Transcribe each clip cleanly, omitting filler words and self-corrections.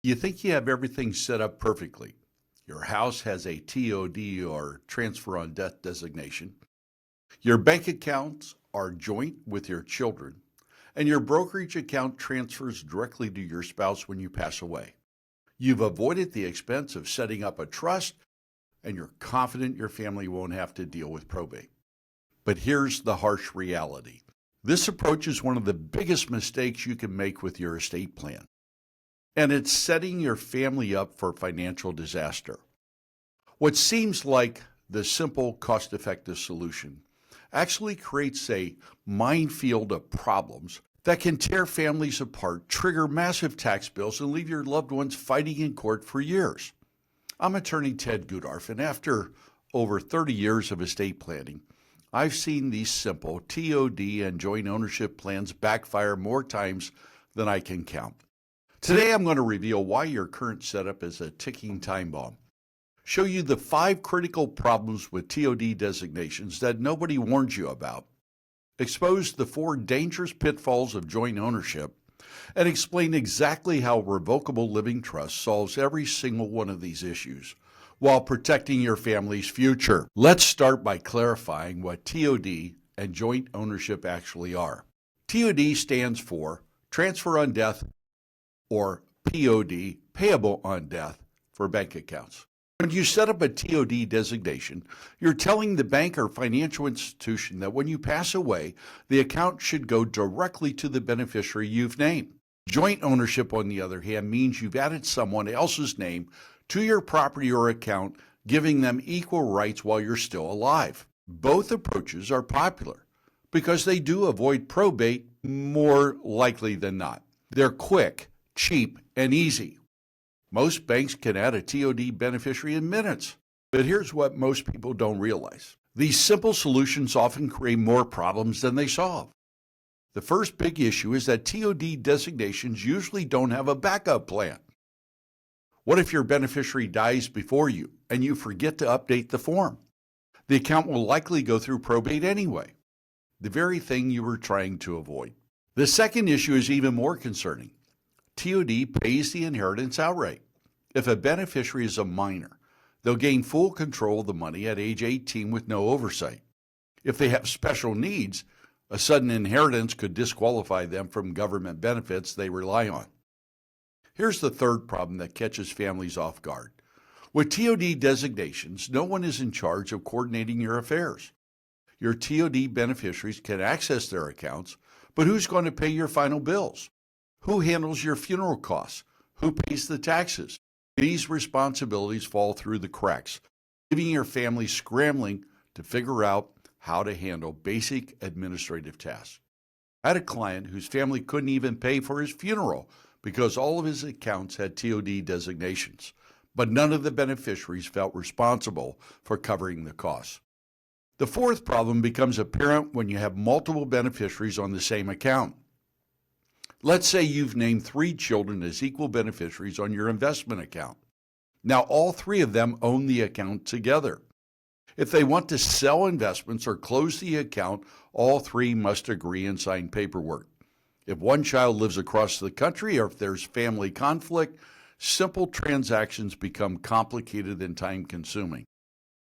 You think you have everything set up perfectly. Your house has a TOD or transfer on death designation. Your bank accounts are joint with your children, and your brokerage account transfers directly to your spouse when you pass away. You've avoided the expense of setting up a trust, and you're confident your family won't have to deal with probate. But here's the harsh reality. This approach is one of the biggest mistakes you can make with your estate plan, and it's setting your family up for financial disaster. What seems like the simple, cost-effective solution actually creates a minefield of problems that can tear families apart, trigger massive tax bills, and leave your loved ones fighting in court for years. I'm attorney Ted Gudorf, and after over 30 years of estate planning, I've seen these simple TOD and joint ownership plans backfire more times than I can count. Today, I'm going to reveal why your current setup is a ticking time bomb, show you the 5 critical problems with TOD designations that nobody warned you about, expose the 4 dangerous pitfalls of joint ownership, and explain exactly how Revocable Living Trust solves every single one of these issues while protecting your family's future. Let's start by clarifying what TOD and joint ownership actually are. TOD stands for Transfer on Death, or POD, Payable on Death, for bank accounts. When you set up a TOD designation, you're telling the bank or financial institution that when you pass away, the account should go directly to the beneficiary you've named. Joint ownership, on the other hand, means you've added someone else's name to your property or account, giving them equal rights while you're still alive. Both approaches are popular because they do avoid probate more likely than not. They're quick, cheap, and easy. Most banks can add a TOD beneficiary in minutes. But here's what most people don't realize. These simple solutions often create more problems than they solve. The first big issue is that TOD designations usually don't have a backup plan. What if your beneficiary dies before you and you forget to update the form? The account will likely go through probate anyway, the very thing you were trying to avoid. The second issue is even more concerning. TOD pays the inheritance outright. If a beneficiary is a minor, they'll gain full control of the money at age 18 with no oversight. If they have special needs, a sudden inheritance could disqualify them from government benefits they rely on. Here's the third problem that catches families off guard. With TOD designations, no one is in charge of coordinating your affairs. Your TOD beneficiaries can access their accounts, but who's going to pay your final bills? Who handles your funeral costs? Who pays the taxes? These responsibilities fall through the cracks, leaving your family scrambling to figure out how to handle basic administrative tasks. I had a client whose family couldn't even pay for his funeral because all of his accounts had TOD designations, but none of the beneficiaries felt responsible for covering the costs. The fourth problem becomes apparent when you have multiple beneficiaries on the same account. Let's say you've named 3 children as equal beneficiaries on your investment account. Now all 3 of them own the account together. If they want to sell investments or close the account, all 3 must agree and sign paperwork. If one child lives across the country or if there's family conflict, simple transactions become complicated and time-consuming.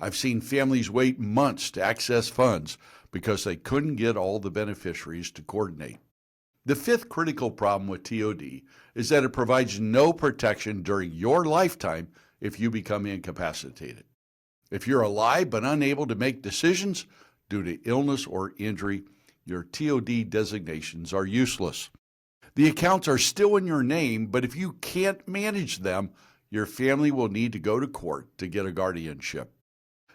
I've seen families wait months to access funds because they couldn't get all the beneficiaries to coordinate. The fifth critical problem with TOD is that it provides no protection during your lifetime if you become incapacitated. If you're alive but unable to make decisions due to illness or injury, your TOD designations are useless. The accounts are still in your name, but if you can't manage them, your family will need to go to court to get a guardianship.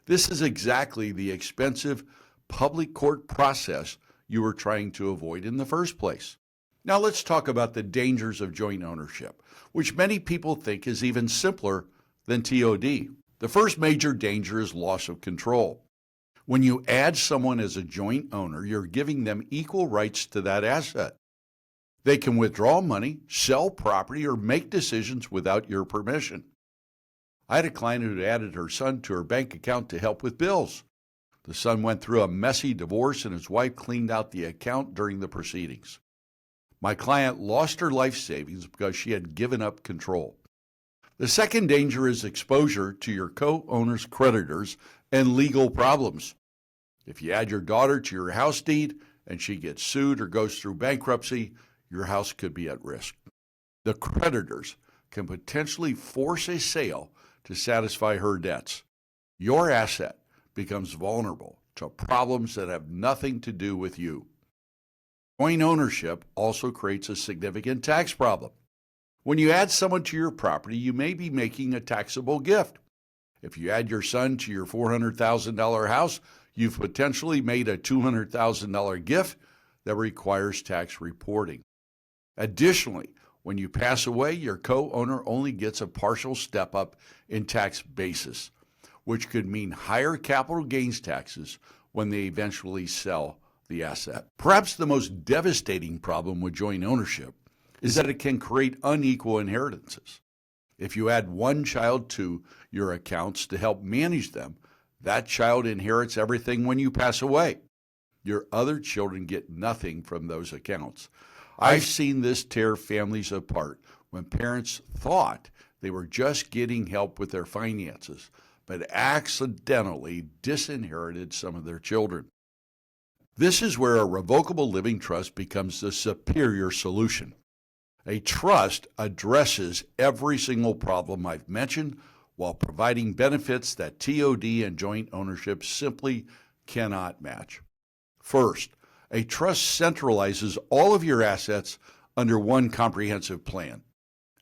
This is exactly the expensive public court process you were trying to avoid in the first place. Now let's talk about the dangers of joint ownership, which many people think is even simpler than TOD. The first major danger is loss of control. When you add someone as a joint owner, you're giving them equal rights to that asset. They can withdraw money, sell property, or make decisions without your permission. I had a client who added her son to her bank account to help with bills. The son went through a messy divorce and his wife cleaned out the account during the proceedings. My client lost her life savings because she had given up control. The second danger is exposure to your co-owner's creditors and legal problems. If you add your daughter to your house deed and she gets sued or goes through bankruptcy, your house could be at risk. The creditors can potentially force a sale to satisfy her debts. Your asset becomes vulnerable to problems that have nothing to do with you. Joint ownership also creates a significant tax problem. When you add someone to your property, you may be making a taxable gift. If you add your son to your $400,000 house, you've potentially made a $200,000 gift that requires tax reporting. Additionally, when you pass away, your co-owner only gets a partial step up in tax basis, which could mean higher capital gains taxes when they eventually sell the asset. Perhaps the most devastating problem with joint ownership is that it can create unequal inheritances. If you add one child to your accounts to help manage them, that child inherits everything when you pass away. Your other children get nothing from those accounts. I've seen this tear families apart when parents thought they were just getting help with their finances, but accidentally disinherited some of their children. This is where a revocable living trust becomes the superior solution. A trust addresses every single problem I've mentioned while providing benefits that TOD and joint ownership simply cannot match. First, a trust centralizes all of your assets under one comprehensive plan.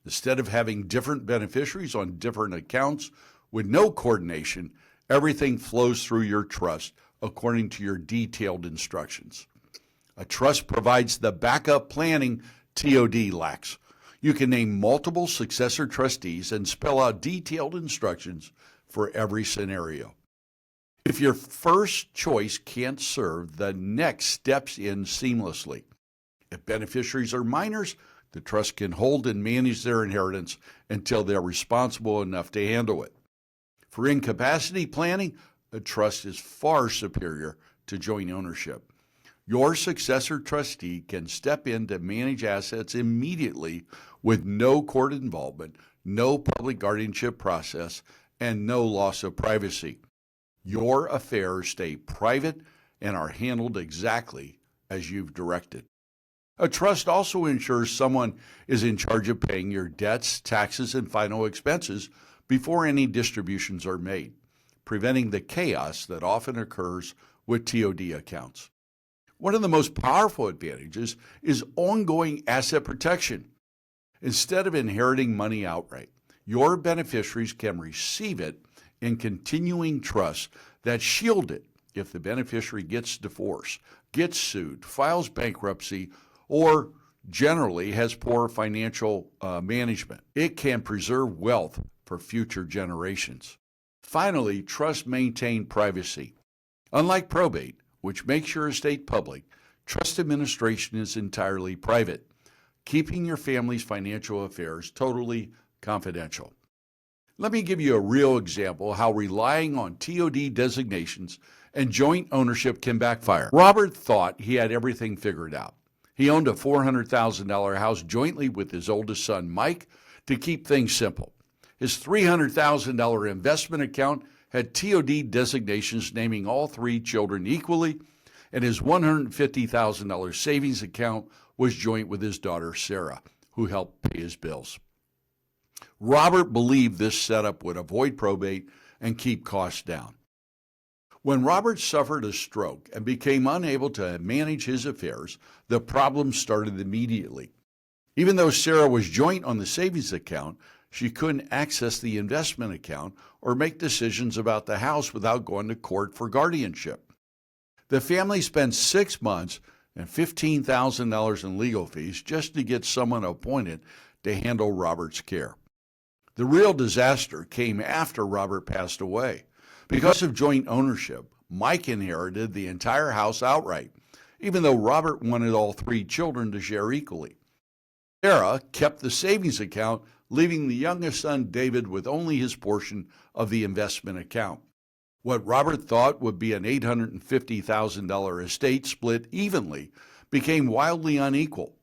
Instead of having different beneficiaries on different accounts with no coordination, everything flows through your trust according to your detailed instructions. A trust provides the backup planning TOD lacks. You can name multiple successor trustees and spell out detailed instructions for every scenario. If your first choice can't serve, the next steps in seamlessly. If beneficiaries are minors, the trust can hold and manage their inheritance until they're responsible enough to handle it. For incapacity planning, a trust is far superior to joint ownership. Your successor trustee can step in to manage assets immediately with no court involvement, no public guardianship process, and no loss of privacy. Your affairs stay private and are handled exactly as you've directed. A trust also ensures someone is in charge of paying your debts, taxes, and final expenses before any distributions are made, preventing the chaos that often occurs with TOD accounts. One of the most powerful advantages is ongoing asset protection. Instead of inheriting money outright, your beneficiaries can receive it in continuing trusts that shield it if the beneficiary gets divorced, gets sued, files bankruptcy, or generally has poor financial management. It can preserve wealth for future generations. Finally, trusts maintain privacy. Unlike probate, which makes your estate public, trust administration is entirely private, keeping your family's financial affairs totally confidential. Let me give you a real example of how relying on TOD designations and joint ownership can backfire. Robert thought he had everything figured out. He owned a $400,000 house jointly with his oldest son, Mike, to keep things simple. His $300,000 investment account had TOD designations naming all three children equally, and his $150,000 savings account was joint with his daughter, Sarah, who helped pay his bills. Robert believed this setup would avoid probate and keep costs down. When Robert suffered a stroke and became unable to manage his affairs, the problem started immediately. Even though Sarah was joint on the savings account, she couldn't access the investment account or make decisions about the house without going to court for guardianship. The family spent 6 months and $15,000 in legal fees just to get someone appointed to handle Robert's care. The real disaster came after Robert passed away. Because of joint ownership, Mike inherited the entire house outright, even though Robert wanted all three children to share equally. Sarah kept the savings account, leaving the youngest son, David, with only his portion of the investment account. What Robert thought would be an $850,000 estate split evenly became wildly unequal.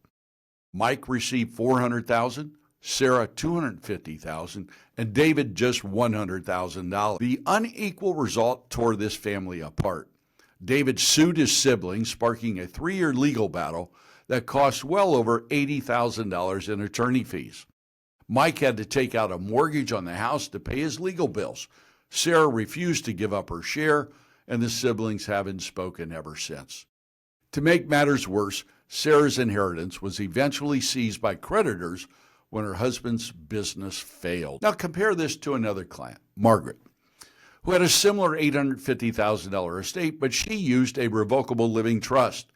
Mike received $400,000, Sarah $250,000, and David just $100,000. The unequal result tore this family apart. David sued his siblings, sparking a 3-year legal battle that cost well over $80,000 in attorney fees. Mike had to take out a mortgage on the house to pay his legal bills. Sarah refused to give up her share, and the siblings haven't spoken ever since. To make matters worse, Sarah's inheritance was eventually seized by creditors when her husband's business failed. Now compare this to another client, Margaret, who had a similar $850,000 estate, but she used a revocable living trust.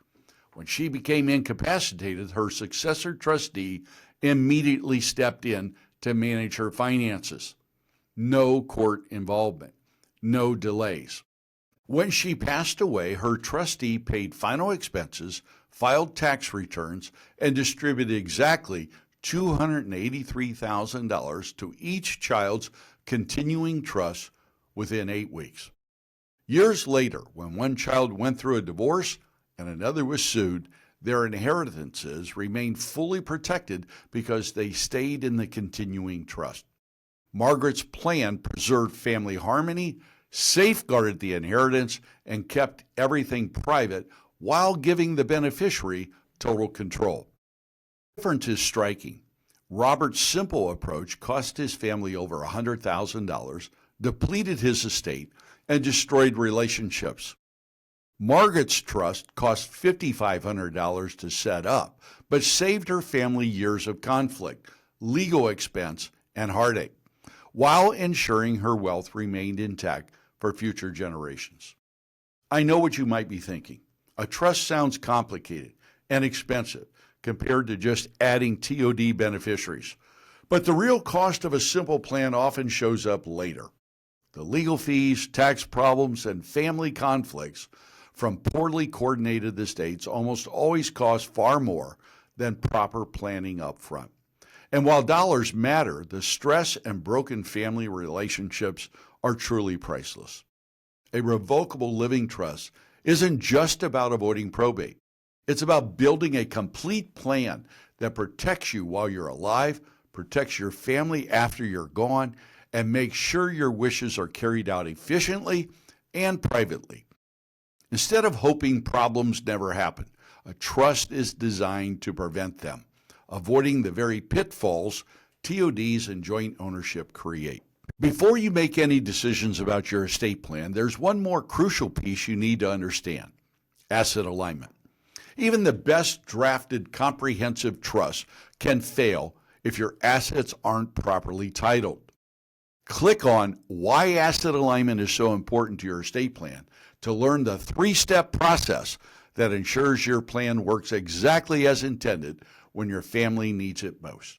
When she became incapacitated, her successor trustee immediately stepped in to manage her finances. No court involvement, no delays. When she passed away, her trustee paid final expenses, filed tax returns, and distributed exactly $283,000 to each child's continuing trust within 8 weeks. Years later, when one child went through a divorce and another was sued, their inheritances remained fully protected because they stayed in the continuing trust. Margaret's plan preserved family harmony, safeguarded the inheritance, and kept everything private while giving the beneficiary total control. The difference is striking. Robert's simple approach cost his family over $100,000, depleted his estate, and destroyed relationships. Margaret's trust cost $5,500 to set up, but saved her family years of conflict, legal expense, and heartache, while ensuring her wealth remained intact for future generations. I know what you might be thinking. A trust sounds complicated and expensive compared to just adding TOD beneficiaries, but the real cost of a simple plan often shows up later. The legal fees, tax problems, and family conflicts from poorly coordinated estates almost always cost far more than proper planning up front. And while dollars matter, the stress and broken family relationships are truly priceless. A revocable living trust isn't just about avoiding probate. It's about building a complete plan that protects you while you're alive, protects your family after you're gone, and makes sure your wishes are carried out efficiently and privately. Instead of hoping problems never happen, a trust is designed to prevent them, avoiding the very pitfalls TODs and joint ownership create. Before you make any decisions about your estate plan, there's one more crucial piece you need to understand: asset alignment. Even the best drafted comprehensive trust can fail if your assets aren't properly titled. Click on Why Asset Alignment is So Important to Your Estate Plan to learn the 3-step process that ensures your plan works exactly as intended when your family needs it most.